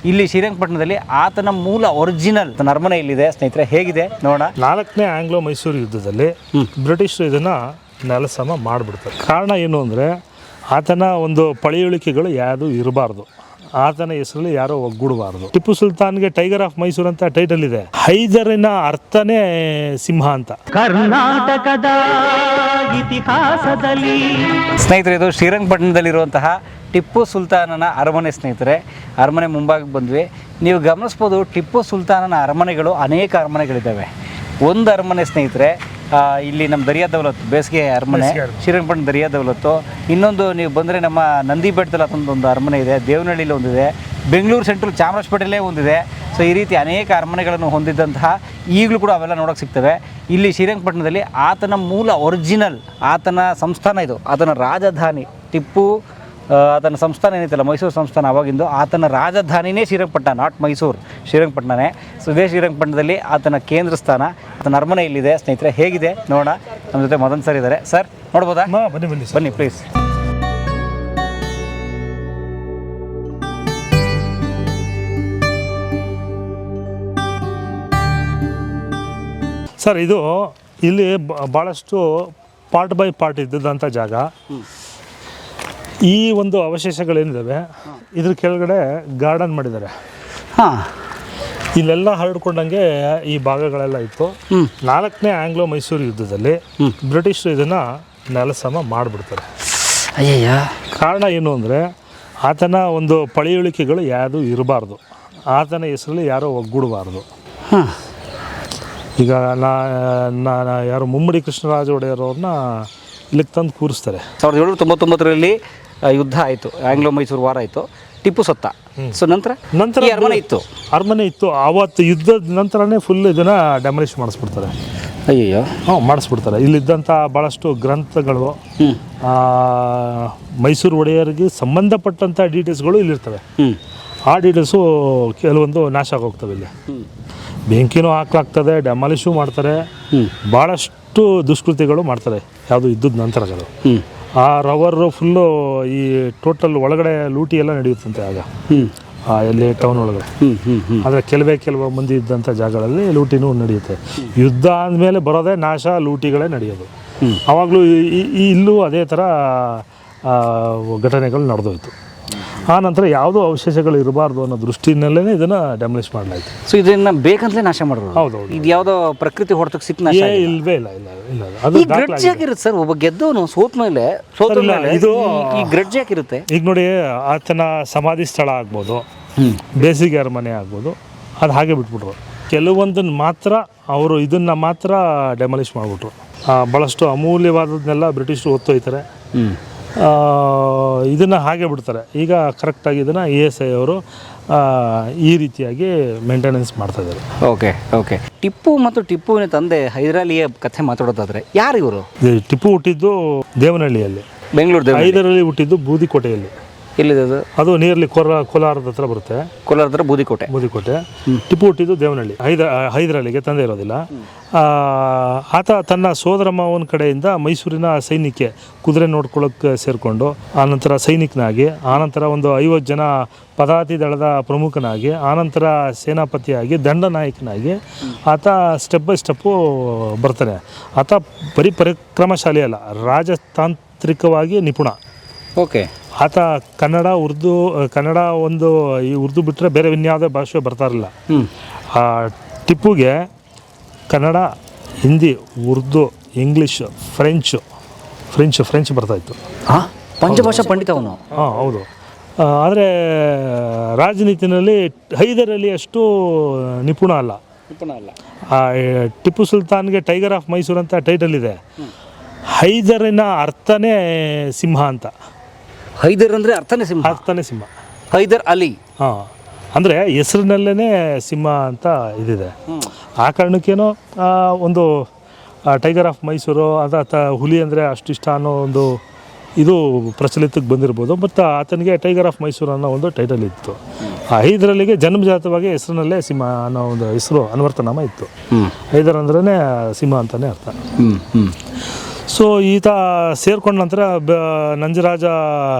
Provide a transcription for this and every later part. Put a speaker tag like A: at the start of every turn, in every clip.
A: ಇಲ್ಲಿ ಶ್ರೀರಂಗಪಟ್ಟಣದಲ್ಲಿ ಆತನ ಮೂಲ ಒರಿಜಿನಲ್ ಅರಮನೆ ಇಲ್ಲಿದೆ ಸ್ನೇಹಿತರೆ. ಹೇಗಿದೆ ನೋಡೋಣ.
B: 4ನೇ ಆಂಗ್ಲೋ ಮೈಸೂರು ಯುದ್ಧದಲ್ಲಿ ಬ್ರಿಟಿಷರು ಇದನ್ನು ನೆಲಸಮ ಮಾಡಿಬಿಡ್ತಾರೆ. ಕಾರಣ ಏನು ಅಂದರೆ ಆತನ ಒಂದು ಪಳೆಯುಳಿಕೆಗಳು ಯಾವುದು ಇರಬಾರ್ದು, ಆತನ ಹೆಸರಲ್ಲಿ ಯಾರೋ ಒಗ್ಗೂಡಬಾರ್ದು. ಟಿಪ್ಪು ಸುಲ್ತಾನ್ಗೆ ಟೈಗರ್ ಆಫ್ ಮೈಸೂರು ಅಂತ ಟೈಟಲ್ ಇದೆ. ಹೈದರಿನ ಅರ್ಥನೇ ಸಿಂಹ ಅಂತ.
C: ಕರ್ನಾಟಕದ ಇತಿಹಾಸದಲ್ಲಿ
A: ಸ್ನೇಹಿತರೆ, ಇದು ಶ್ರೀರಂಗಪಟ್ಟಣದಲ್ಲಿರುವಂತಹ ಟಿಪ್ಪು ಸುಲ್ತಾನನ ಅರಮನೆ ಸ್ನೇಹಿತರೆ. ಅರಮನೆ ಮುಂಭಾಗಕ್ಕೆ ಬಂದ್ವಿ. ನೀವು ಗಮನಿಸ್ಬೋದು, ಟಿಪ್ಪು ಸುಲ್ತಾನನ ಅರಮನೆಗಳು ಅನೇಕ ಅರಮನೆಗಳಿದ್ದಾವೆ. ಒಂದು ಅರಮನೆ ಸ್ನೇಹಿತರೆ ಇಲ್ಲಿ ನಮ್ಮ ದರಿಯಾ ದೌಲತ್ ಬೇಸಿಗೆ ಅರಮನೆ, ಶ್ರೀರಂಗಪಟ್ಟಣ ದರಿಯಾ ದೌಲತ್ತು. ಇನ್ನೊಂದು ನೀವು ಬಂದರೆ ನಮ್ಮ ನಂದಿ ಬೆಟ್ಟದಲ್ಲಿ ಅದೊಂದು ಅರಮನೆ ಇದೆ, ದೇವನಹಳ್ಳಿಲಿ ಒಂದಿದೆ, ಬೆಂಗಳೂರು ಸೆಂಟ್ರಲ್ ಚಾಮರಾಜಪೇಟೆಯಲ್ಲೇ ಒಂದಿದೆ. ಸೊ ಈ ರೀತಿ ಅನೇಕ ಅರಮನೆಗಳನ್ನು ಹೊಂದಿದ್ದಂತಹ ಈಗಲೂ ಕೂಡ ಅವೆಲ್ಲ ನೋಡೋಕ್ಕೆ ಸಿಗ್ತವೆ. ಇಲ್ಲಿ ಶ್ರೀರಂಗಪಟ್ಟಣದಲ್ಲಿ ಆತನ ಮೂಲ ಒರಿಜಿನಲ್ ಆತನ ಸಂಸ್ಥಾನ, ಇದು ಆತನ ರಾಜಧಾನಿ. ಟಿಪ್ಪು ಆತನ ಸಂಸ್ಥಾನ ಏನೈತಲ್ಲ, ಮೈಸೂರು ಸಂಸ್ಥಾನ, ಅವಾಗಿಂದು ಆತನ ರಾಜಧಾನಿನೇ ಶ್ರೀರಂಗಪಟ್ಟಣ, ನಾಟ್ ಮೈಸೂರು, ಶ್ರೀರಂಗಪಟ್ಟಣನೇ. ಸೊ ಇದೇ ಶ್ರೀರಂಗಪಟ್ಟಣದಲ್ಲಿ ಆತನ ಕೇಂದ್ರ ಸ್ಥಾನ, ಆತನ ಅರಮನೆ ಇಲ್ಲಿದೆ ಸ್ನೇಹಿತರೆ. ಹೇಗಿದೆ ನೋಡೋಣ. ನಮ್ಮ ಜೊತೆ ಮದನ್ ಸರ್ ಇದ್ದಾರೆ. ಸರ್ ನೋಡ್ಬೋದಾ? ಬನ್ನಿ ಪ್ಲೀಸ್.
B: ಸರ್, ಇದು ಇಲ್ಲಿ ಭಾಳಷ್ಟು ಪಾರ್ಟ್ ಬೈ ಪಾರ್ಟ್ ಇದ್ದಂಥ ಜಾಗ. ಈ ಒಂದು ಅವಶೇಷಗಳೇನಿದ್ದಾವೆ ಇದ್ರ ಕೆಳಗಡೆ ಗಾರ್ಡನ್ ಮಾಡಿದ್ದಾರೆ. ಇಲ್ಲೆಲ್ಲ ಹರಡ್ಕೊಂಡಂಗೆ ಈ ಭಾಗಗಳೆಲ್ಲ ಇತ್ತು. 4ನೇ ಆಂಗ್ಲೋ ಮೈಸೂರು ಯುದ್ಧದಲ್ಲಿ ಬ್ರಿಟಿಷರು ಇದನ್ನು ನೆಲಸಮ ಮಾಡಿಬಿಡ್ತಾರೆ.
A: ಅಯ್ಯಯ್ಯ.
B: ಕಾರಣ ಏನು ಅಂದರೆ ಆತನ ಒಂದು ಪಳೆಯುಳಿಕೆಗಳು ಯಾವುದು ಇರಬಾರ್ದು, ಆತನ ಹೆಸರಲ್ಲಿ ಯಾರೋ ಒಗ್ಗೂಡಬಾರ್ದು. ಈಗ ಯಾರು ಮುಮ್ಮಡಿ ಕೃಷ್ಣರಾಜ ಒಡೆಯರ್ ಅವ್ರನ್ನ ಇಲ್ಲಿಗೆ ತಂದು ಕೂರಿಸ್ತಾರೆ.
A: 1799ರಲ್ಲಿ ಯುದ್ಧ ಆಯಿತು, ಆಂಗ್ಲೋ ಮೈಸೂರು ವಾರ ಆಯಿತು, ಟಿಪ್ಪು ಸತ್ತ. ಸೊ ನಂತರ
B: ಅರಮನೆ ಇತ್ತು. ಆವತ್ತು ಯುದ್ಧದ ನಂತರನೇ ಫುಲ್ ಇದನ್ನು ಡೆಮಾಲಿಷ್ ಮಾಡಿಸ್ಬಿಡ್ತಾರೆ.
A: ಅಯ್ಯಯ್ಯೋ.
B: ಮಾಡಿಸ್ಬಿಡ್ತಾರೆ. ಇಲ್ಲಿದ್ದಂಥ ಭಾಳಷ್ಟು ಗ್ರಂಥಗಳು, ಮೈಸೂರು ಒಡೆಯರಿಗೆ ಸಂಬಂಧಪಟ್ಟಂಥ ಡೀಟೇಲ್ಸ್ಗಳು ಇಲ್ಲಿರ್ತವೆ. ಆ ಡೀಟೇಲ್ಸು ಕೆಲವೊಂದು ನಾಶ ಆಗೋಗ್ತವೆ. ಇಲ್ಲಿ ಬೆಂಕಿನೂ ಹಾಕ್ಲಾಗ್ತದೆ, ಡೆಮಾಲಿಶು ಮಾಡ್ತಾರೆ, ಭಾಳಷ್ಟು ದುಷ್ಕೃತಿಗಳು ಮಾಡ್ತಾರೆ ಯಾವುದು ಯುದ್ಧದ ನಂತರಗಳು. ಆ ರವರು ಫುಲ್ಲು ಈ ಟೋಟಲ್ ಒಳಗಡೆ ಲೂಟಿ ಎಲ್ಲ ನಡೆಯುತ್ತಂತೆ ಆಗ ಎಲ್ಲಿ ಟೌನ್ ಒಳಗಡೆ. ಆದರೆ ಕೆಲವು ಮಂದಿ ಇದ್ದಂಥ ಜಾಗಗಳಲ್ಲಿ ಲೂಟಿನೂ ನಡೆಯುತ್ತೆ. ಯುದ್ಧ ಆದಮೇಲೆ ಬರೋದೇ ನಾಶ, ಲೂಟಿಗಳೇ ನಡೆಯೋದು. ಆವಾಗಲೂ ಇಲ್ಲೂ ಅದೇ ಥರ ಘಟನೆಗಳು ನಡೆದೋಯ್ತು. ಆ ನಂತರ ಯಾವುದೋ ಅವಶೇಷಗಳು ಇರಬಾರ್ದು ಅನ್ನೋ ದೃಷ್ಟಿನಲ್ಲೇ ಇದನ್ನು ಡೆಮಾಲಿಷ್ ಮಾಡಲಾಯಿತು.
A: ಸೊ ಇದನ್ನು ಬೇಕಂತಲೇ ನಾಶ ಮಾಡೋದು?
B: ಹೌದೌದು.
A: ಇದು ಯಾವುದೋ ಪ್ರಕೃತಿ ಹೊಡೆತಕ್ಕೆ ಸಿಕ್ಕ ನಾಶ
B: ಇಲ್ವೇ ಇಲ್ಲ.
A: ಅದು ಗ್ರಡ್ಜ್ ಯಾಕಿರುತ್ತೆ ಸರ್? ಒಬ್ಬ ಗೆದ್ದವನು ಸೋತ ಮೇಲೆ ಇದು ಈ ಗ್ರಡ್ಜ್ ಯಾಕಿರುತ್ತೆ?
B: ಈಗ ನೋಡಿ, ಆತನ ಸಮಾಧಿ ಸ್ಥಳ ಆಗ್ಬೋದು, ಬೇಸಿಗೆ ಅರಮನೆ ಆಗ್ಬೋದು, ಅದು ಹಾಗೆ ಬಿಟ್ಬಿಟ್ರು. ಕೆಲವೊಂದನ್ನು ಮಾತ್ರ ಅವರು ಇದನ್ನು ಮಾತ್ರ ಡೆಮಾಲಿಷ್ ಮಾಡಿಬಿಟ್ರು. ಭಾಳಷ್ಟು ಅಮೂಲ್ಯವಾದದನ್ನೆಲ್ಲ ಬ್ರಿಟಿಷರು ಹೊತ್ತೊಯ್ತಾರೆ, ಇದನ್ನು ಹಾಗೆ ಬಿಡ್ತಾರೆ. ಈಗ ಕರೆಕ್ಟಾಗಿ ಇದನ್ನು ASI ಅವರು ಈ ರೀತಿಯಾಗಿ ಮೇಂಟೆನೆನ್ಸ್ ಮಾಡ್ತಾಯಿದ್ದಾರೆ.
A: ಓಕೆ. ಟಿಪ್ಪು ಮತ್ತು ಟಿಪ್ಪುವಿನ ತಂದೆ ಹೈದರಾಲಿಯ ಕಥೆ ಮಾತಾಡೋದಾದರೆ ಯಾರು ಇವರು?
B: ಟಿಪ್ಪು ಹುಟ್ಟಿದ್ದು ದೇವನಹಳ್ಳಿಯಲ್ಲಿ,
A: ಬೆಂಗಳೂರು.
B: ಹೈದರಾಲಿ ಹುಟ್ಟಿದ್ದು ಬೂದಿಕೋಟೆಯಲ್ಲಿ.
A: ಎಲ್ಲಿದೆ ಅದು?
B: ಅದು ನಿಯರ್ಲಿ ಕೋಲಾರದ ಹತ್ರ ಬರುತ್ತೆ.
A: ಕೋಲಾರದ ಹತ್ರ ಬೂದಿಕೋಟೆ.
B: ಟಿಪ್ಪು ಹುಟ್ಟಿದ್ದು ದೇವನಹಳ್ಳಿ, ಹೈದರಾಲಿಗೆ ತಂದೆ ಇರೋದಿಲ್ಲ. ಆತ ತನ್ನ ಸೋದರ ಮಾವನ ಕಡೆಯಿಂದ ಮೈಸೂರಿನ ಸೈನ್ಯಕ್ಕೆ ಕುದುರೆ ನೋಡ್ಕೊಳ್ಳೋಕ್ಕೆ ಸೇರಿಕೊಂಡು, ಆನಂತರ ಸೈನಿಕನಾಗಿ, ಆನಂತರ ಒಂದು 50 ಜನ ಪದಾತಿ ದಳದ ಪ್ರಮುಖನಾಗಿ, ಆನಂತರ ಸೇನಾಪತಿಯಾಗಿ, ದಂಡನಾಯಕನಾಗಿ ಆತ ಸ್ಟೆಪ್ ಬೈ ಸ್ಟೆಪ್ಪು ಬರ್ತಾನೆ. ಆತ ಬರೀ ಪರಿಕ್ರಮಶಾಲಿ ಅಲ್ಲ, ರಾಜತಾಂತ್ರಿಕವಾಗಿ ನಿಪುಣ.
A: ಓಕೆ.
B: ಆತ ಕನ್ನಡ ಒಂದು ಈ ಉರ್ದು ಬಿಟ್ಟರೆ ಬೇರೆ ಇನ್ಯಾವುದೇ ಭಾಷೆ ಬರ್ತಾ ಇರಲಿಲ್ಲ. ಟಿಪ್ಪುಗೆ ಕನ್ನಡ, ಹಿಂದಿ, ಉರ್ದು, ಇಂಗ್ಲೀಷ್, ಫ್ರೆಂಚ್ ಬರ್ತಾಯಿತ್ತು.
A: ಪಂಚಭಾಷಾ ಪಂಡಿತ ಅವನು.
B: ಹೌದು. ಆದರೆ ರಾಜನೀತಿನಲ್ಲಿ ಹೈದರಾಲಿ ಅಷ್ಟು ನಿಪುಣ ಅಲ್ಲ. ಟಿಪ್ಪು ಸುಲ್ತಾನ್ಗೆ ಟೈಗರ್ ಆಫ್ ಮೈಸೂರು ಅಂತ ಟೈಟಲ್ ಇದೆ. ಹೈದರಿನ ಅರ್ಥನೇ ಸಿಂಹ ಅಂತ.
A: ಹೈದರ್ ಅಂದರೆ ಅರ್ಥನೇ ಸಿಂಹ. ಹೈದರ್ ಅಲಿ.
B: ಅಂದರೆ ಹೆಸರಿನಲ್ಲೇ ಸಿಂಹ ಅಂತ ಇದಿದೆ. ಆ ಕಾರಣಕ್ಕೇನೋ ಒಂದು ಟೈಗರ್ ಆಫ್ ಮೈಸೂರು ಹುಲಿ ಅಂದರೆ ಅಷ್ಟಿಷ್ಟ ಅನ್ನೋ ಒಂದು ಇದು ಪ್ರಚಲಿತಕ್ಕೆ ಬಂದಿರ್ಬೋದು. ಮತ್ತು ಆತನಿಗೆ ಟೈಗರ್ ಆಫ್ ಮೈಸೂರು ಅನ್ನೋ ಒಂದು ಟೈಟಲ್ ಇತ್ತು. ಹೈದರಲ್ಲಿಗೆ ಜನ್ಮಜಾತವಾಗಿ ಹೆಸರಿನಲ್ಲೇ ಸಿಂಹ ಅನ್ನೋ ಒಂದು ಹೆಸರು ಅನ್ವರ್ತನಾಮ ಇತ್ತು. ಹೈದರ್ ಅಂದ್ರೇ ಸಿಂಹ ಅಂತಲೇ ಅರ್ಥ. ಸೊ ಈತ ಸೇರ್ಕೊಂಡ ನಂತರ ನಂಜರಾಜ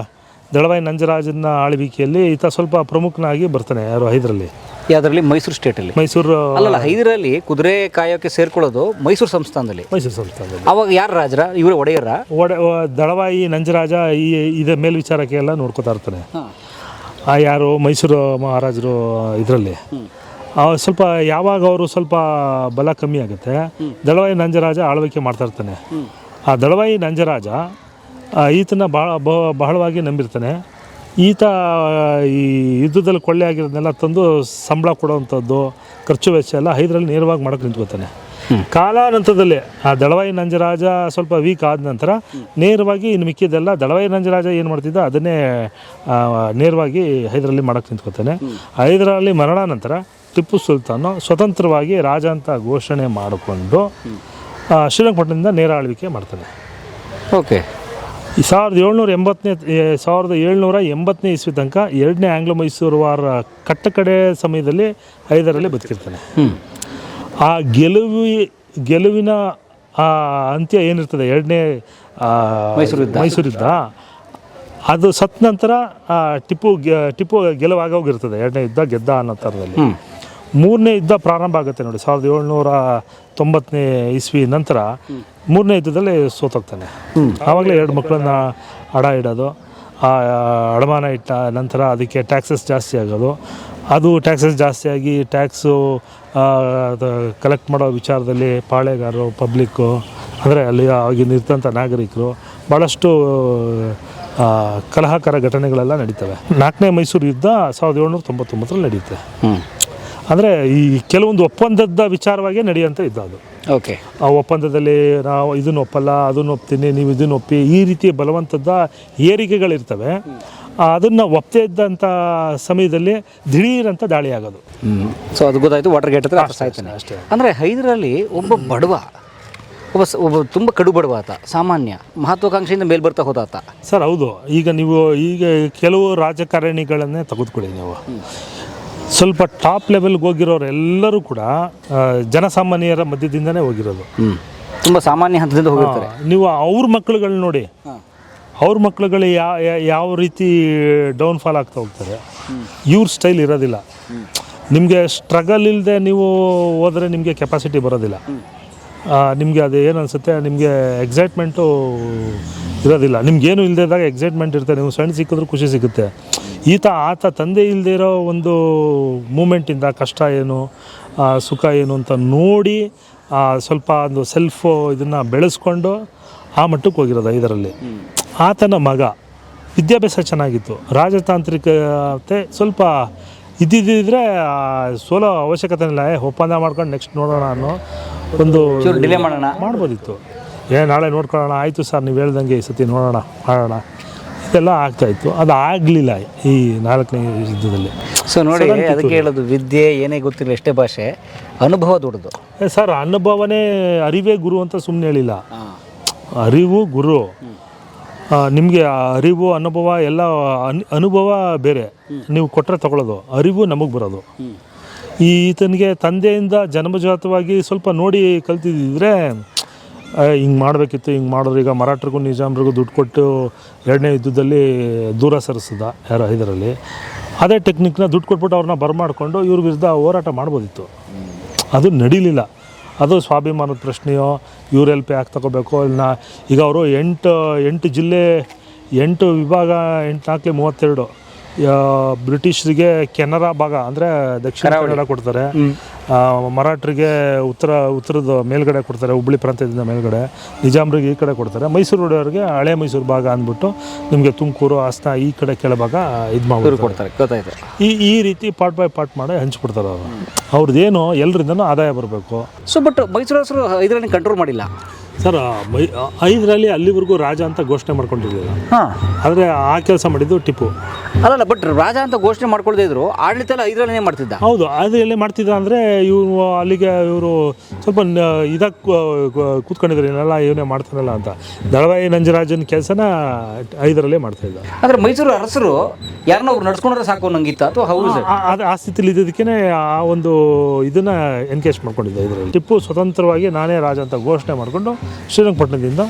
B: ದಳವಾಯಿ ನಂಜರಾಜನ ಆಳ್ವಿಕೆಯಲ್ಲಿ ಈತ ಸ್ವಲ್ಪ ಪ್ರಮುಖನಾಗಿ ಬರ್ತಾನೆ ಯಾರು ಹೈದರಲ್ಲಿ.
A: ಯಾವುದರಲ್ಲಿ? ಮೈಸೂರು ಸ್ಟೇಟಲ್ಲಿ.
B: ಮೈಸೂರು
A: ಅಲ್ಲಲ್ಲ, ಹೈದರಲ್ಲಿ ಕುದುರೆ ಕಾಯೋಕ್ಕೆ ಸೇರ್ಕೊಳ್ಳೋದು ಮೈಸೂರು ಸಂಸ್ಥಾನದಲ್ಲಿ.
B: ಮೈಸೂರು ಸಂಸ್ಥಾನದಲ್ಲಿ.
A: ಅವಾಗ ಯಾರು ರಾಜರ? ಇವರೇ ಒಡೆಯರ?
B: ದಳವಾಯಿ ನಂಜರಾಜ ಇದೇ ಮೇಲ್ವಿಚಾರಕ್ಕೆ ಎಲ್ಲ ನೋಡ್ಕೋತಾ ಇರ್ತಾನೆ. ಯಾರು ಮೈಸೂರು ಮಹಾರಾಜರು ಇದರಲ್ಲಿ ಸ್ವಲ್ಪ ಯಾವಾಗ ಅವರು ಸ್ವಲ್ಪ ಬಲ ಕಮ್ಮಿ ಆಗುತ್ತೆ, ದಳವಾಯಿ ನಂಜರಾಜ ಆಳ್ವಿಕೆ ಮಾಡ್ತಾ ಇರ್ತಾನೆ. ಆ ದಳವಾಯಿ ನಂಜರಾಜ ಈತನ ಬಹಳವಾಗಿ ನಂಬಿರ್ತಾನೆ. ಈತ ಈ ಯುದ್ಧದಲ್ಲಿ ಕೊಳ್ಳೆ ಆಗಿರೋದನ್ನೆಲ್ಲ ತಂದು ಸಂಬಳ ಕೊಡೋವಂಥದ್ದು, ಖರ್ಚು ವೆಚ್ಚ ಎಲ್ಲ ಹೈದರಲ್ಲಿ ನೇರವಾಗಿ ಮಾಡೋಕ್ಕೆ ನಿಂತ್ಕೋತಾನೆ. ಕಾಲಾನಂತರದಲ್ಲಿ ಆ ದಳವಾಯಿ ನಂಜರಾಜ ಸ್ವಲ್ಪ ವೀಕ್ ಆದ ನಂತರ ನೇರವಾಗಿ ಇನ್ನು ಮಿಕ್ಕಿದ್ದೆಲ್ಲ ದಳವಾಯಿ ನಂಜರಾಜ ಏನು ಮಾಡ್ತಿದ್ದ ಅದನ್ನೇ ನೇರವಾಗಿ ಹೈದರಲ್ಲಿ ಮಾಡೋಕ್ಕೆ ನಿಂತ್ಕೋತಾನೆ. ಹೈದರಲ್ಲಿ ಮರಣ ನಂತರ ಟಿಪ್ಪು ಸುಲ್ತಾನು ಸ್ವತಂತ್ರವಾಗಿ ರಾಜ ಅಂತ ಘೋಷಣೆ ಮಾಡಿಕೊಂಡು ಶ್ರೀರಂಗಪಟ್ಟಣದಿಂದ ನೇರ ಆಳ್ವಿಕೆ ಮಾಡ್ತಾನೆ.
A: ಓಕೆ.
B: 1780ನೇ ಇಸ್ವಿ ತನಕ ಎರಡನೇ ಆಂಗ್ಲೋ ಮೈಸೂರು ವಾರ ಕಟ್ಟಕಡೆ ಸಮಯದಲ್ಲಿ ಹೈದರಲ್ಲಿ ಬದುಕಿರ್ತಾನೆ. ಆ ಗೆಲುವಿನ ಅಂತ್ಯ ಏನಿರ್ತದೆ, ಎರಡನೇ ಮೈಸೂರು ಯುದ್ಧ, ಅದು ಸತ್ತ ನಂತರ ಟಿಪ್ಪು ಗೆಲುವಾಗೋಗಿರ್ತದೆ. ಎರಡನೇ ಯುದ್ಧ ಗೆದ್ದ ಅನ್ನೋ ಥರದಲ್ಲಿ ಮೂರನೇ ಯುದ್ಧ ಪ್ರಾರಂಭ ಆಗುತ್ತೆ ನೋಡಿ. 1790ನೇ ಇಸ್ವಿ ನಂತರ ಮೂರನೇ ಯುದ್ಧದಲ್ಲಿ ಸೋತೋಗ್ತಾನೆ. ಆವಾಗಲೇ 2 ಮಕ್ಕಳನ್ನ ಅಡ ಇಡೋದು, ಆ ಅಡಮಾನ ಇಟ್ಟ ನಂತರ ಅದಕ್ಕೆ ಟ್ಯಾಕ್ಸಸ್ ಜಾಸ್ತಿ ಆಗೋದು, ಅದು ಟ್ಯಾಕ್ಸಸ್ ಜಾಸ್ತಿ ಆಗಿ ಟ್ಯಾಕ್ಸು ಕಲೆಕ್ಟ್ ಮಾಡೋ ವಿಚಾರದಲ್ಲಿ ಪಾಳೆಗಾರರು, ಪಬ್ಲಿಕ್ಕು, ಅಂದರೆ ಅಲ್ಲಿ ಆಗಿನ ಇರ್ತಂಥ ನಾಗರಿಕರು ಭಾಳಷ್ಟು ಕಲಹಕರ ಘಟನೆಗಳೆಲ್ಲ ನಡೀತವೆ. 4ನೇ ಮೈಸೂರು ಯುದ್ಧ 1799ರಲ್ಲಿ ನಡೆಯುತ್ತೆ. ಅಂದರೆ ಈ ಕೆಲವೊಂದು ಒಪ್ಪಂದದ ವಿಚಾರವಾಗಿ ನಡೆಯುವಂಥ ಯುದ್ಧ ಅದು.
A: ಓಕೆ.
B: ಆ ಒಪ್ಪಂದದಲ್ಲಿ ನಾವು ಇದನ್ನು ಒಪ್ಪಲ್ಲ, ಅದನ್ನು ಒಪ್ತೀನಿ, ನೀವು ಇದನ್ನು ಒಪ್ಪಿ, ಈ ರೀತಿಯ ಬಲವಂತದ ಏರಿಕೆಗಳಿರ್ತವೆ. ಅದನ್ನು ಒಪ್ಪದೇ ಇದ್ದಂಥ ಸಮಯದಲ್ಲಿ ದಿಢೀರಂತ ದಾಳಿ ಆಗೋದು.
A: ಸೊ ಅದು ಗೊತ್ತಾಯಿತು, ವಾಟರ್ ಗೇಟ್ ಹತ್ರ ಸಾಯ್ತಾನೆ ಅಷ್ಟೇ. ಅಂದರೆ ಹೈದರಲ್ಲಿ ಒಬ್ಬ ಬಡವ, ಒಬ್ಬ ತುಂಬ ಕಡು ಬಡವ ಆತ, ಸಾಮಾನ್ಯ ಮಹತ್ವಾಕಾಂಕ್ಷೆಯಿಂದ ಮೇಲ್ ಬರ್ತಾ ಹೋದ ಆತ.
B: ಸರ್ ಹೌದು. ಈಗ ಕೆಲವು ರಾಜಕಾರಣಿಗಳನ್ನೇ ತೆಗೆದುಕೊಳ್ಳಿ ನೀವು, ಸ್ವಲ್ಪ ಟಾಪ್ ಲೆವೆಲ್ಗೆ ಹೋಗಿರೋರು ಎಲ್ಲರೂ ಕೂಡ ಜನಸಾಮಾನ್ಯರ ಮಧ್ಯದಿಂದನೇ ಹೋಗಿರೋದು.
A: ತುಂಬ ಸಾಮಾನ್ಯ ಹಂತದಿಂದ ಹೋಗಿರ್ತಾರೆ.
B: ನೀವು ಅವ್ರ ಮಕ್ಕಳುಗಳನ್ನ ನೋಡಿ, ಅವ್ರ ಮಕ್ಕಳುಗಳು ಯಾವ ರೀತಿ ಡೌನ್ಫಾಲ್ ಆಗ್ತಾ ಹೋಗ್ತಾರೆ. ಇವ್ರ ಸ್ಟೈಲ್ ಇರೋದಿಲ್ಲ. ನಿಮಗೆ ಸ್ಟ್ರಗಲ್ ಇಲ್ಲದೆ ನೀವು ಹೋದರೆ ನಿಮಗೆ ಕೆಪಾಸಿಟಿ ಬರೋದಿಲ್ಲ. ನಿಮಗೆ ಅದು ಏನು ಅನಿಸುತ್ತೆ, ನಿಮಗೆ ಎಕ್ಸೈಟ್ಮೆಂಟು ಇರೋದಿಲ್ಲ. ನಿಮ್ಗೇನು ಇಲ್ಲದಿದ್ದಾಗ ಎಕ್ಸೈಟ್ಮೆಂಟ್ ಇರುತ್ತೆ. ನೀವು ಸಣ್ಣ ಸಿಕ್ಕಿದ್ರೂ ಖುಷಿ ಸಿಗುತ್ತೆ. ಆತ ತಂದೆ ಇಲ್ಲದೆ ಇರೋ ಒಂದು ಮೂಮೆಂಟಿಂದ ಕಷ್ಟ ಏನು, ಸುಖ ಏನು ಅಂತ ನೋಡಿ ಸ್ವಲ್ಪ ಒಂದು ಸೆಲ್ಫ್ ಇದನ್ನು ಬೆಳೆಸ್ಕೊಂಡು ಆ ಮಟ್ಟಕ್ಕೆ ಹೋಗಿರೋದು ಇದರಲ್ಲಿ. ಆತನ ಮಗ ವಿದ್ಯಾಭ್ಯಾಸ ಚೆನ್ನಾಗಿತ್ತು, ರಾಜತಾಂತ್ರಿಕತೆ ಸ್ವಲ್ಪ ಇದ್ದಿದ್ದರೆ ಸೋಲೋ ಅವಶ್ಯಕತೆ ಇಲ್ಲ. ಒಪ್ಪಂದ ಮಾಡ್ಕೊಂಡು ನೆಕ್ಸ್ಟ್ ನೋಡೋಣ ಅನ್ನೋ ಒಂದು
A: ಡಿಲೇ
B: ಮಾಡ್ಬೋದಿತ್ತು. ನಾಳೆ ನೋಡ್ಕೊಳ್ಳೋಣ, ಆಯಿತು ಸರ್ ನೀವು ಹೇಳ್ದಂಗೆ ಈ ಸತಿ ನೋಡೋಣ ಮಾಡೋಣ, ಇದೆಲ್ಲ ಆಗ್ತಾಯಿತ್ತು. ಅದು ಆಗಲಿಲ್ಲ ಈ 4ನೇ ಯುದ್ಧದಲ್ಲಿ.
A: ಸೊ ನೋಡಿ, ಅದಕ್ಕೆ ಹೇಳೋದು ವಿದ್ಯೆ ಏನೇ ಗೊತ್ತಿಲ್ಲ, ಎಷ್ಟೇ ಭಾಷೆ, ಅನುಭವ ದೊಡ್ಡದು
B: ಸರ್. ಅನುಭವನೇ ಅರಿವೇ ಗುರು ಅಂತ ಸುಮ್ಮನೆ ಹೇಳಿಲ್ಲ. ಅರಿವು ಗುರು. ನಿಮಗೆ ಅರಿವು ಅನುಭವ ಎಲ್ಲ ಅನುಭವ ಬೇರೆ, ನೀವು ಕೊಟ್ಟರೆ ತಗೊಳ್ಳೋದು. ಅರಿವು ನಮಗೆ ಬರೋದು. ಈತನಿಗೆ ತಂದೆಯಿಂದ ಜನ್ಮಜಾತವಾಗಿ ಸ್ವಲ್ಪ ನೋಡಿ ಕಲ್ತಿದ್ದಿದ್ರೆ ಹಿಂಗೆ ಮಾಡಬೇಕಿತ್ತು, ಹಿಂಗೆ ಮಾಡಿದ್ರು. ಈಗ ಮರಾಠರಿಗೂ ನಿಜಾಮ್ರಿಗೂ ದುಡ್ಡು ಕೊಟ್ಟು 2ನೇ ಯುದ್ಧದಲ್ಲಿ ದೂರ ಸರಿಸಿದ ಯಾರು ಹೈದರಲ್ಲಿ. ಅದೇ ಟೆಕ್ನಿಕ್ನ ದುಡ್ಡು ಕೊಟ್ಬಿಟ್ಟು ಅವ್ರನ್ನ ಬರಮಾಡಿಕೊಂಡು ಇವ್ರ ವಿರುದ್ಧ ಹೋರಾಟ ಮಾಡ್ಬೋದಿತ್ತು. ಅದು ನಡೀಲಿಲ್ಲ. ಅದು ಸ್ವಾಭಿಮಾನದ ಪ್ರಶ್ನೆಯೋ, ಇವ್ರ ಎಲ್ ಪಿ ಯಾಕೆ ತಗೋಬೇಕು ಇಲ್ಲ. ಈಗ ಅವರು 8 ಜಿಲ್ಲೆ 8 ವಿಭಾಗ 8×4 32 ಬ್ರಿಟಿಷರಿಗೆ ಕೆನರಾ ಭಾಗ ಅಂದರೆ ದಕ್ಷಿಣ ಕನ್ನಡ ಕೊಡ್ತಾರೆ, ಮರಾಠರಿಗೆ ಉತ್ತರದ ಮೇಲ್ಗಡೆ ಕೊಡ್ತಾರೆ, ಹುಬ್ಬಳ್ಳಿ ಪ್ರಾಂತ್ಯದಿಂದ ಮೇಲ್ಗಡೆ, ನಿಜಾಮ್ರಿಗೆ ಈ ಕಡೆ ಕೊಡ್ತಾರೆ, ಮೈಸೂರು ಒಡೆಯವರಿಗೆ ಹಳೆ ಮೈಸೂರು ಭಾಗ ಅಂದ್ಬಿಟ್ಟು ನಿಮಗೆ ತುಮಕೂರು ಹಾಸನ ಈ ಕಡೆ ಕೆಳಭಾಗ ಇದು ಮಾಡಿ
A: ಕೊಡ್ತಾರೆ. ಗೊತ್ತಾಯ್ತು.
B: ಈ ರೀತಿ ಪಾರ್ಟ್ ಬೈ ಪಾರ್ಟ್ ಮಾಡಿ ಹಂಚ್ಬಿಡ್ತಾರೆ ಅವರು. ಅವ್ರದ್ದೇನು ಎಲ್ಲರಿಂದನೂ ಆದಾಯ ಬರಬೇಕು.
A: ಸೊ ಬಟ್ ಮೈಸೂರು ಹೆಸರು ಇದರಲ್ಲಿ ಕಂಟ್ರೋಲ್ ಮಾಡಿಲ್ಲ
B: ಸರ್. ಹೈದರಲ್ಲಿ ಅಲ್ಲಿವರೆಗೂ ರಾಜ ಅಂತ ಘೋಷಣೆ ಮಾಡ್ಕೊಂಡಿರಲಿಲ್ಲ. ಆದರೆ ಆ ಕೆಲಸ ಮಾಡಿದ್ದು ಟಿಪ್ಪು.
A: ಅಲ್ಲಲ್ಲ, ಬಟ್ ರಾಜ ಅಂತ ಘೋಷಣೆ ಮಾಡ್ಕೊಳ್ದೇ ಇದ್ರು, ಆಡಳಿತ ಎಲ್ಲ ಹೈದರಲ್ಲಿನೇ ಮಾಡ್ತಿದ್ದ.
B: ಹೌದು, ಅದು ಎಲ್ಲಿ ಮಾಡ್ತಿದ್ದ ಅಂದರೆ ಇವರು ಅಲ್ಲಿಗೆ ಇವರು ಸ್ವಲ್ಪ ಇದಕ್ಕೆ ಕೂತ್ಕೊಂಡಿದ್ರು, ಏನೆಲ್ಲ ಇವನೇ ಮಾಡ್ತಾನಲ್ಲ ಅಂತ. ದಳವಾಯಿ ನಂಜರಾಜನ ಕೆಲಸನ ಹೈದರಲ್ಲೇ ಮಾಡ್ತಾಯಿದ್ದ.
A: ಅಂದರೆ ಮೈಸೂರು ಅರಸರು ಯಾರನ್ನ ಅವ್ರು ನಡ್ಸ್ಕೊಂಡ್ರೆ ಸಾಕು ನಂಗಿತ್ತ ಅಥವಾ ಹೌದು
B: ಅದು ಆ ಸ್ಥಿತಿಲಿ ಇದ್ದದಕ್ಕೇ ಆ ಒಂದು ಇದನ್ನು ಎನ್ಕೇಜ್ ಮಾಡ್ಕೊಂಡಿದ್ದ ಇದರಲ್ಲಿ. ಟಿಪ್ಪು ಸ್ವತಂತ್ರವಾಗಿ ನಾನೇ ರಾಜ ಅಂತ ಘೋಷಣೆ ಮಾಡಿಕೊಂಡು ಶ್ರೀರಂಗಪಟ್ಟಣದಿಂದ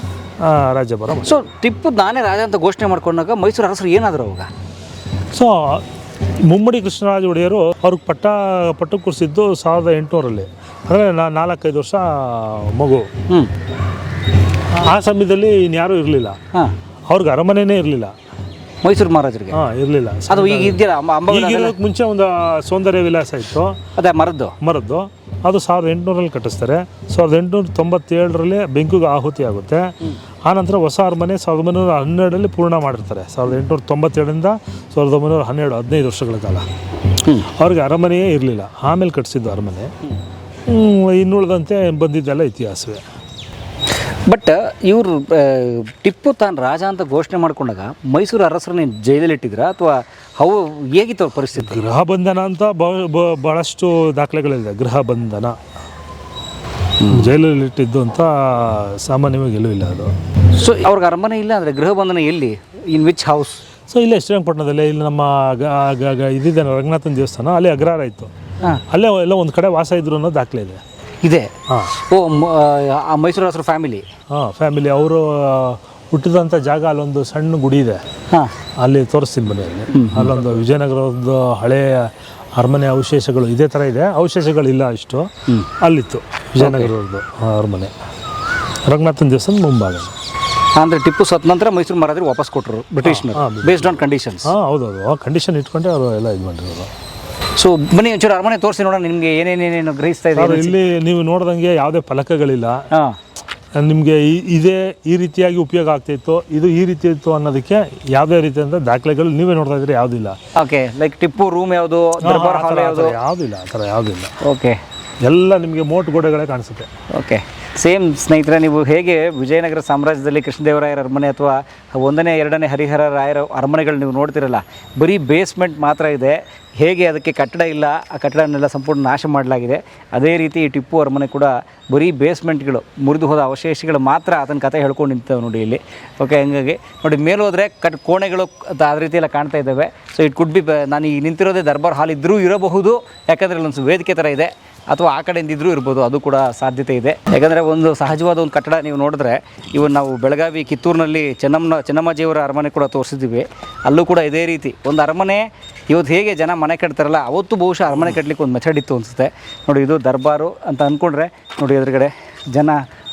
B: ರಾಜ್ಯಭಾರ ಮಾಡಿದ್ರು.
A: ಸೊ ಟಿಪ್ಪು ನಾನೇ ರಾಜ ಅಂತ ಘೋಷಣೆ ಮಾಡ್ಕೊಂಡಾಗ ಮೈಸೂರು ಅರಸರು ಏನಾದ್ರು ಅವಾಗ?
B: ಸೊ ಮುಮ್ಮಡಿ ಕೃಷ್ಣರಾಜ ಒಡೆಯರು ಅವ್ರಿಗೆ ಪಟ್ಟ ಕೂರಿಸಿದ್ದು 1800ರಲ್ಲಿ, ಅಂದರೆ 4-5 ವರ್ಷ ಮಗು. ಆ ಸಮಯದಲ್ಲಿ ಇನ್ಯಾರೂ ಇರಲಿಲ್ಲ,
A: ಹಾಂ,
B: ಅವ್ರಿಗೆ ಅರಮನೆನೇ ಇರಲಿಲ್ಲ
A: ಮೈಸೂರು ಮಹಾರಾಜರಿಗೆ.
B: ಹಾಂ, ಇರಲಿಲ್ಲ.
A: ಅದು ಈಗ ಇದೆಯಲ್ಲ
B: ಈಗಿರೋಕ್ಕೆ ಮುಂಚೆ ಒಂದು ಸೌಂದರ್ಯ ವಿಲಾಸ ಇತ್ತು,
A: ಅದೇ ಮರದ್ದು.
B: ಅದು 1800ರಲ್ಲಿ ಕಟ್ಟಿಸ್ತಾರೆ. 1897ರಲ್ಲಿ ಬೆಂಕಿಗೆ ಆಹುತಿ ಆಗುತ್ತೆ. ಆನಂತರ ಹೊಸ ಅರಮನೆ 1912ರಲ್ಲಿ ಪೂರ್ಣ ಮಾಡಿರ್ತಾರೆ. 1897ರಿಂದ 1912, 15 ವರ್ಷಗಳ ಕಾಲ ಅವ್ರಿಗೆ ಅರಮನೆಯೇ ಇರಲಿಲ್ಲ. ಆಮೇಲೆ ಕಟ್ಟಿಸಿದ್ದು ಅರಮನೆ. ಇನ್ನುಳಿದಂತೆ ಬಂದಿದ್ದೆಲ್ಲ ಇತಿಹಾಸವೇ.
A: ಬಟ್ ಇವರು ಟಿಪ್ಪು ತಾನು ರಾಜ ಅಂತ ಘೋಷಣೆ ಮಾಡ್ಕೊಂಡಾಗ ಮೈಸೂರು ಅರಸರನ್ನ ಜೈಲಲ್ಲಿ ಇಟ್ಟಿದ್ರ ಅಥವಾ ಹೇಗಿತ್ತು ಅವ್ರ ಪರಿಸ್ಥಿತಿ?
B: ಗೃಹ ಬಂಧನ ಅಂತ ಬಹಳಷ್ಟು ದಾಖಲೆಗಳಿದೆ. ಗೃಹ ಬಂಧನ, ಜೈಲಲ್ಲಿ ಇಟ್ಟಿದ್ದು ಅಂತ ಸಾಮಾನ್ಯವಾಗಿ ಎಲ್ಲೂ ಇಲ್ಲ ಅದು.
A: ಸೊ ಅವ್ರಿಗೆ ಅರಮನೆ ಇಲ್ಲ ಅಂದರೆ ಗೃಹ ಬಂಧನ ಎಲ್ಲಿ? In which house?
B: ಸೊ ಇಲ್ಲೇ ಶ್ರೀರಂಗಪಟ್ಟಣದಲ್ಲೇ ಇಲ್ಲಿ ನಮ್ಮ ಇದಿದೆ ರಂಗನಾಥನ ದೇವಸ್ಥಾನ, ಅಲ್ಲಿ ಅಗ್ರಹಾರ ಇತ್ತು. ಅಲ್ಲೇ ಎಲ್ಲ ಒಂದು ಕಡೆ ವಾಸ ಇದ್ರು ಅನ್ನೋ ದಾಖಲೆ ಇದೆ.
A: ಇದೆ.
B: ಹಾಂ.
A: ಆ ಮೈಸೂರು ಅರಸರು ಫ್ಯಾಮಿಲಿ.
B: ಹಾಂ, ಫ್ಯಾಮಿಲಿ. ಅವರು ಹುಟ್ಟಿದಂಥ ಜಾಗ ಅಲ್ಲೊಂದು ಸಣ್ಣ ಗುಡಿ ಇದೆ.
A: ಹಾಂ,
B: ಅಲ್ಲಿ ತೋರಿಸ್ತೀನಿ ಬನ್ನಿ. ಅಲ್ಲೊಂದು ವಿಜಯನಗರದ ಹಳೆಯ ಅರಮನೆ ಅವಶೇಷಗಳು ಇದೇ ಥರ ಇದೆ. ಅವಶೇಷಗಳಿಲ್ಲ ಇಷ್ಟು. ಅಲ್ಲಿತ್ತು ವಿಜಯನಗರದ್ದು ಅರಮನೆ, ರಂಗನಾಥನ ದೇವಸ್ಥಾನ ಮುಂಭಾಗ.
A: ಅಂದರೆ ಟಿಪ್ಪು ಸತ್ತ ನಂತರ ಮೈಸೂರು ಮಹಾರಾಜರು ವಾಪಸ್ ಕೊಟ್ಟರು ಬ್ರಿಟಿಷ್ನರು, ಬೇಸ್ಡ್ ಆನ್ ಕಂಡೀಷನ್ಸ್.
B: ಹಾಂ, ಹೌದೌದು. ಆ ಕಂಡೀಷನ್ ಇಟ್ಕೊಂಡೆ ಅವರು ಎಲ್ಲ ಇದು ಮಾಡಿರೋದು.
A: ಸೊ ಬನ್ನಿ ಒಂಚೂರು ಅರಮನೆ ತೋರಿಸಿ ನೋಡೋಣ, ನಿಮಗೆ ಏನೇನೇನೇನು ಗ್ರಹಿಸ್ತಾ ಇದೆ.
B: ಇಲ್ಲಿ ನೀವು ನೋಡ್ದಂಗೆ ಯಾವುದೇ ಫಲಕಗಳಿಲ್ಲ.
A: ಹಾಂ,
B: ನಿಮಗೆ ಈ ರೀತಿಯಾಗಿ ಉಪಯೋಗ ಆಗ್ತಾಯಿತ್ತು, ಇದು ಈ ರೀತಿ ಇತ್ತು ಅನ್ನೋದಕ್ಕೆ ಯಾವುದೇ ರೀತಿಯಾದ ದಾಖಲೆಗಳು ನೀವೇ ನೋಡ್ತಾ ಇದ್ರೆ ಯಾವುದಿಲ್ಲ.
A: ಓಕೆ, ಲೈಕ್ ಟಿಪ್ಪು ರೂಮ್ ಯಾವುದು, ದರ್ಬಾರ್ ಹಾಲ್ ಯಾವುದು?
B: ಯಾವುದಿಲ್ಲ, ಆ ಥರ ಯಾವುದಿಲ್ಲ.
A: ಓಕೆ,
B: ಎಲ್ಲ ನಿಮಗೆ ಮೋಟ್ ಗೋಡೆಗಳೇ ಕಾಣಿಸುತ್ತೆ.
A: ಓಕೆ, ಸೇಮ್ ಸ್ನೇಹಿತರೆ, ನೀವು ಹೇಗೆ ವಿಜಯನಗರ ಸಾಮ್ರಾಜ್ಯದಲ್ಲಿ ಕೃಷ್ಣದೇವರಾಯರ ಅರಮನೆ ಅಥವಾ 1ನೇ 2ನೇ ಹರಿಹರ ರಾಯರ ಅರಮನೆಗಳು ನೀವು ನೋಡ್ತಿರಲ್ಲ, ಬರೀ ಬೇಸ್ಮೆಂಟ್ ಮಾತ್ರ ಇದೆ. ಹೇಗೆ ಅದಕ್ಕೆ ಕಟ್ಟಡ ಇಲ್ಲ, ಆ ಕಟ್ಟಡನೆಲ್ಲ ಸಂಪೂರ್ಣ ನಾಶ ಮಾಡಲಾಗಿದೆ. ಅದೇ ರೀತಿ ಈ ಟಿಪ್ಪು ಅರಮನೆ ಕೂಡ ಬರೀ ಬೇಸ್ಮೆಂಟ್ಗಳು, ಮುರಿದು ಹೋದ ಅವಶೇಷಗಳು ಮಾತ್ರ ಅದನ್ನ ಕತೆ ಹೇಳ್ಕೊಂಡು ನಿಂತವೆ ನೋಡಿ ಇಲ್ಲಿ. ಓಕೆ, ಹಂಗಾಗಿ ನೋಡಿ ಮೇಲೆ ಹೋದರೆ ಕೋಣೆಗಳು ಅದೇ ರೀತಿ ಎಲ್ಲ ಕಾಣ್ತಾ ಇದ್ದಾವೆ. ಸೊ ಇಟ್ ಕುಡ್ ಬಿ, ನಾನು ಈಗ ನಿಂತಿರೋದೇ ದರ್ಬಾರ್ ಹಾಲ್ ಇದ್ದರೂ ಇರಬಹುದು, ಯಾಕಂದರೆ ಇಲ್ಲೊಂದು ವೇದಿಕೆ ಥರ ಇದೆ, ಅಥವಾ ಆ ಕಡೆಯಿಂದ ಇದ್ದರೂ ಇರ್ಬೋದು, ಅದು ಕೂಡ ಸಾಧ್ಯತೆ ಇದೆ. ಯಾಕಂದರೆ ಒಂದು ಸಹಜವಾದ ಒಂದು ಕಟ್ಟಡ ನೀವು ನೋಡಿದ್ರೆ, ಇವನು ನಾವು ಬೆಳಗಾವಿ ಕಿತ್ತೂರಿನಲ್ಲಿ ಚೆನ್ನಮ್ಮಾಜಿಯವರ ಅರಮನೆ ಕೂಡ ತೋರಿಸಿದ್ದೀವಿ. ಅಲ್ಲೂ ಕೂಡ ಇದೇ ರೀತಿ ಒಂದು ಅರಮನೆ. ಇವತ್ತು ಹೇಗೆ ಜನ ಮನೆ ಕಟ್ತಾರಲ್ಲ, ಅವತ್ತು ಬಹುಶಃ ಅರಮನೆ ಕಟ್ಟಲಿಕ್ಕೆ ಒಂದು ಮೆಥಡ್ ಇತ್ತು ಅನಿಸುತ್ತೆ. ನೋಡಿ, ಇದು ದರ್ಬಾರು ಅಂತ ಅಂದ್ಕೊಂಡ್ರೆ ನೋಡಿ, ಎದುರುಗಡೆ ಜನ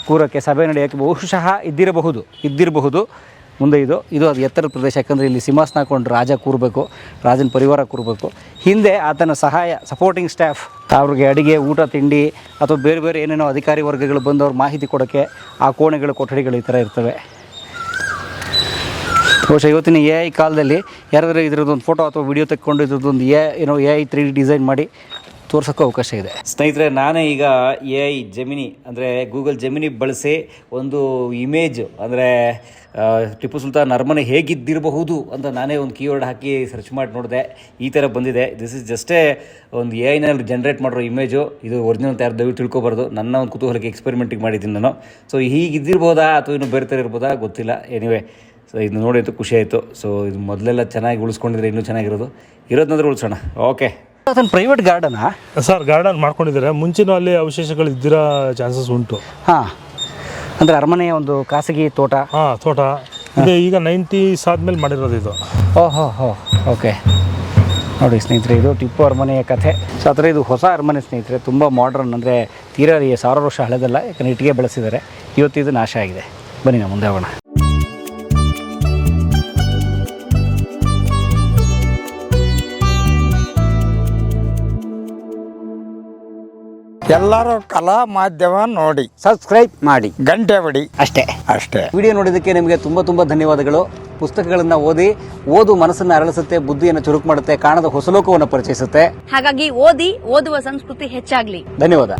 A: ಕೂರೋಕ್ಕೆ, ಸಭೆ ನಡೆಯೋಕ್ಕೆ ಬಹುಶಃ ಇದ್ದಿರಬಹುದು. ಮುಂದೆ ಇದು ಅದು ಎತ್ತರದ ಪ್ರದೇಶ, ಯಾಕಂದರೆ ಇಲ್ಲಿ ಸಿಂಹಾಸನ ಹಾಕೊಂಡು ರಾಜ ಕೂರಬೇಕು, ರಾಜನ ಪರಿವಾರ ಕೂರಬೇಕು. ಹಿಂದೆ ಆತನ ಸಪೋರ್ಟಿಂಗ್ ಸ್ಟಾಫ್ ಅವ್ರಿಗೆ ಅಡುಗೆ, ಊಟ, ತಿಂಡಿ ಅಥವಾ ಬೇರೆ ಬೇರೆ ಏನೇನೋ ಅಧಿಕಾರಿ ವರ್ಗಗಳು ಬಂದು ಅವ್ರ ಮಾಹಿತಿ ಕೊಡೋಕ್ಕೆ ಆ ಕೋಣೆಗಳು, ಕೊಠಡಿಗಳು ಈ ಥರ ಇರ್ತವೆ. ಬಹುಶಃ ಇವತ್ತಿನ AI ಕಾಲದಲ್ಲಿ ಯಾರಾದರೂ ಇದ್ರದ್ದೊಂದು ಫೋಟೋ ಅಥವಾ ವಿಡಿಯೋ ತೆಕ್ಕೊಂಡು ಇದ್ರದ್ದೊಂದು AI 3D ಡಿಸೈನ್ ಮಾಡಿ ತೋರ್ಸೋಕ್ಕೂ ಅವಕಾಶ ಇದೆ. ಸ್ನೇಹಿತರೆ, ನಾನೇ ಈಗ AI ಜೆಮಿನಿ ಅಂದರೆ ಗೂಗಲ್ ಜೆಮಿನಿ ಬಳಸಿ ಒಂದು ಇಮೇಜ್, ಅಂದರೆ ಟಿಪ್ಪು ಸುಲ್ತಾನ್ ಅರಮನೆ ಹೇಗಿದ್ದಿರಬಹುದು ಅಂತ ನಾನೇ ಒಂದು ಕೀವರ್ಡ್ ಹಾಕಿ ಸರ್ಚ್ ಮಾಡಿ ನೋಡಿದೆ. ಈ ಥರ ಬಂದಿದೆ. ದಿಸ್ ಇಸ್ ಜಸ್ಟೇ ಒಂದು AI ಜನ್ರೇಟ್ ಮಾಡಿರೋ ಇಮೇಜು. ಇದು ಒರಿಜಿನಲ್ ಅಂತ ಯಾರು ದಯವಿಟ್ಟು ತಿಳ್ಕೊಬಾರ್ದು. ನನ್ನ ಒಂದು ಕುತೂಹಲಕ್ಕೆ ಎಕ್ಸ್ಪೆರಿಮೆಂಟಿಗೆ ಮಾಡಿದ್ದೀನಿ ನಾನು. ಸೊ ಹೀಗಿದ್ದಿರ್ಬೋದಾ ಅಥವಾ ಇನ್ನೂ ಬೇರೆ ಥರ ಇರ್ಬೋದಾ ಗೊತ್ತಿಲ್ಲ. ಎನಿವೆ, ಸೊ ಇದು ನೋಡಿ ಅಂತೂ ಖುಷಿ ಆಯಿತು. ಸೊ ಇದು ಮೊದಲೆಲ್ಲ ಚೆನ್ನಾಗಿ ಉಳಿಸ್ಕೊಂಡಿದ್ರೆ ಇನ್ನೂ ಚೆನ್ನಾಗಿರೋದು. ಇರೋದನ್ನಾದ್ರೂ ಉಳಿಸೋಣ. ಓಕೆ, ಅದನ್ನು ಪ್ರೈವೇಟ್ ಗಾರ್ಡನಾ
B: ಸರ್? ಗಾರ್ಡನ್ ಮಾಡ್ಕೊಂಡಿದ್ದಾರೆ. ಮುಂಚಿನ ಅಲ್ಲಿ ಅವಶೇಷಗಳು ಇದ್ದಿರೋ ಚಾನ್ಸಸ್ ಉಂಟು.
A: ಹಾಂ, ಅಂದರೆ ಅರಮನೆಯ ಒಂದು ಖಾಸಗಿ ತೋಟ.
B: ಹಾಂ, ತೋಟ ಇದೆ. ಈಗ 90s ಆದಮೇಲೆ ಮಾಡಿರೋದು ಇದು.
A: ಓಹೋ, ಓಕೆ. ನೋಡಿ ಸ್ನೇಹಿತರೆ, ಇದು ಟಿಪ್ಪು ಅರಮನೆಯ ಕಥೆ. ಸೊ ಆ ಥರ ಇದು ಹೊಸ ಅರಮನೆ ಸ್ನೇಹಿತರೆ, ತುಂಬ ಮಾಡ್ರನ್, ಅಂದರೆ ತೀರಾ 1000 ವರ್ಷ ಹಳೆದಲ್ಲ, ಯಾಕಂದರೆ ಇಟ್ಟಿಗೆ ಬೆಳೆಸಿದ್ದಾರೆ. ಇವತ್ತು ಇದು ನಾಶ ಆಗಿದೆ. ಬನ್ನಿ ನಾವು ಮುಂದೆ ಹೋಗೋಣ.
C: ಎಲ್ಲರೂ ಕಲಾ ಮಾಧ್ಯಮ ನೋಡಿ,
A: ಸಬ್ಸ್ಕ್ರೈಬ್ ಮಾಡಿ,
C: ಗಂಟೆ ಹೊಡಿ.
A: ಅಷ್ಟೇ. ವಿಡಿಯೋ ನೋಡಿದ್ದಕ್ಕೆ ನಿಮಗೆ ತುಂಬ ಧನ್ಯವಾದಗಳು. ಪುಸ್ತಕಗಳನ್ನು ಓದು ಮನಸ್ಸನ್ನು ಅರಳಿಸುತ್ತೆ, ಬುದ್ಧಿಯನ್ನು ಚುರುಕು ಮಾಡುತ್ತೆ, ಕಾಣದ ಹೊಸ ಲೋಕವನ್ನು ಪರಿಚಯಿಸುತ್ತೆ.
D: ಹಾಗಾಗಿ ಓದುವ ಸಂಸ್ಕೃತಿ ಹೆಚ್ಚಾಗ್ಲಿ.
A: ಧನ್ಯವಾದ.